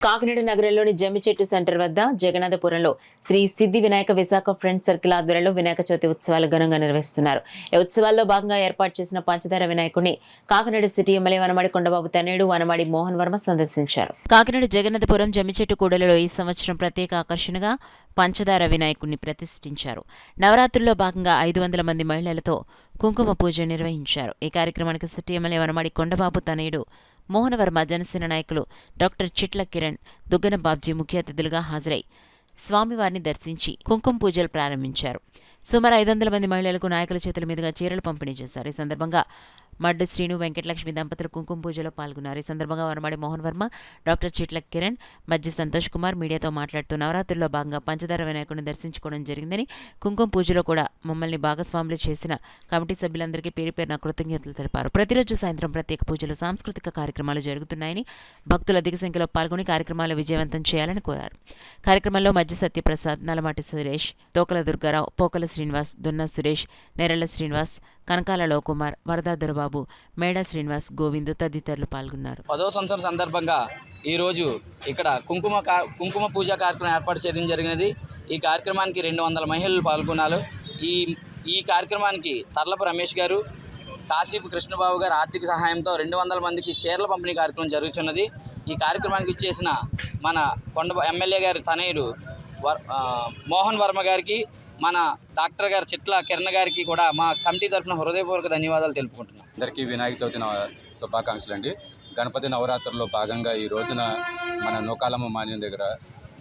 కాకినాడ నగరంలోని జమ్మిచెట్టు సెంటర్ వద్ద జగన్నాథపురంలో శ్రీ సిద్ధి Vinayaka Visakha friends circle ఆధ్వర్యంలో వినాయక చవితి ఉత్సవాలు ఘనంగా నిర్వహిస్తున్నారు. ఈ ఉత్సవాల్లో భాగంగా ఏర్పాటు చేసిన పంచదార వినాయకుడిని కాకినాడ సిటీ ఎమ్మెల్యే వనమాడి కొండబాబు తనయుడు వనమాడి మోహన్ వర్మ సందర్శించారు. కాకినాడ జగన్నాథపురం జమ్మిచెట్టు కూడలిలో ఈ సంవత్సరం ప్రత్యేక ఆకర్షణగా పంచదార వినాయకుడిని ప్రతిష్ఠించారు. నవరాత్రుల్లో భాగంగా 500 మంది మహిళలతో కుంకుమ పూజ నిర్వహించారు. ఈ కార్యక్రమానికి సిటీ ఎమ్మెల్యే వనమాడి కొండబాబు తనయుడు మోహన్ వర్మ, జనసేన నాయకులు డాక్టర్ చిట్ల కిరణ్, దుగ్గన బాబ్జీ ముఖ్య అతిథులుగా హాజరై స్వామివారిని దర్శించి కుంకుమ పూజలు ప్రారంభించారు. సుమారు 500 మంది మహిళలకు నాయకుల చేతుల మీదుగా చీరలు పంపిణీ చేశారు. ఈ సందర్భంగా మడ్డు శ్రీను, వెంకటలక్ష్మి దంపతులు కుంకుమ పూజలో పాల్గొన్నారు. ఈ సందర్భంగా వనమాడి మోహన్ వర్మ, డాక్టర్ చిట్ల కిరణ్, మధ్య సంతోష్ కుమార్ మీడియాతో మాట్లాడుతూ నవరాత్రుల్లో భాగంగా పంచదార వినాయకుడిని దర్శించుకోవడం జరిగిందని, కుంకుమ పూజలో కూడా మమ్మల్ని భాగస్వాములు చేసిన కమిటీ సభ్యులందరికీ పేరు పేరున కృతజ్ఞతలు తెలిపారు. ప్రతిరోజు సాయంత్రం ప్రత్యేక పూజలు, సాంస్కృతిక కార్యక్రమాలు జరుగుతున్నాయని, భక్తులు అధిక సంఖ్యలో పాల్గొని కార్యక్రమాలు విజయవంతం చేయాలని కోరారు. కార్యక్రమంలో మధ్య సత్యప్రసాద్, నలమాటి సురేష్, తోకల దుర్గారావు, పోకల శ్రీనివాస్, దున్న సురేష్, నెరళ్ల శ్రీనివాస్, కనకాల లోకుమార్, వరదా దొరబాబు, మేడా శ్రీనివాస్, గోవింద్ తదితరులు పాల్గొన్నారు. 10వ సంవత్సరం సందర్భంగా ఈరోజు ఇక్కడ కుంకుమ పూజ కార్యక్రమం ఏర్పాటు చేయడం జరిగినది. ఈ కార్యక్రమానికి 200 మహిళలు పాల్గొన్నారు. ఈ కార్యక్రమానికి తర్లపు రమేష్ గారు, కాశీపు కృష్ణబాబు గారు ఆర్థిక సహాయంతో 200 మందికి చీరల పంపిణీ కార్యక్రమం జరుగుతున్నది. ఈ కార్యక్రమానికి ఇచ్చేసిన మన ఎమ్మెల్యే గారి తనయుడు మోహన్ వర్మ గారికి, మన డాక్టర్ గారు చిట్ల కిరణ్ గారికి కూడా మా కమిటీ తరఫున హృదయపూర్వక ధన్యవాదాలు తెలుపుకుంటున్నాం. అందరికీ వినాయక చవితి శుభాకాంక్షలు అండి. గణపతి నవరాత్రుల్లో భాగంగా ఈ రోజున మన నూకాలమ్మ మాన్యం దగ్గర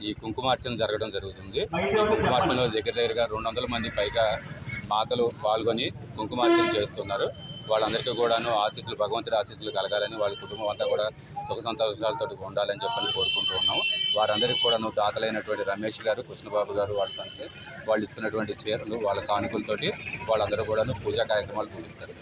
ఈ కుంకుమార్చన జరగడం జరుగుతుంది. ఈ కుంకుమార్చనలో దగ్గరగా 200 మంది పైగా మాతలు పాల్గొని కుంకుమార్చన చేస్తున్నారు. వాళ్ళందరికీ కూడాను ఆశీస్సులు, భగవంతుడి ఆశీస్సులు కలగాలని, వాళ్ళ కుటుంబం అంతా కూడా సుఖ సంతోషాలతో ఉండాలని చెప్పని కోరుకుంటూ ఉన్నాము. వారందరికీ కూడా దాతలైనటువంటి రమేష్ గారు, కృష్ణబాబు గారు, వాళ్ళ సన్స్ వాళ్ళు ఇస్తున్నటువంటి చీరలు, వాళ్ళ కానుకలతోటి వాళ్ళందరూ కూడాను పూజా కార్యక్రమాలు పూజిస్తారు.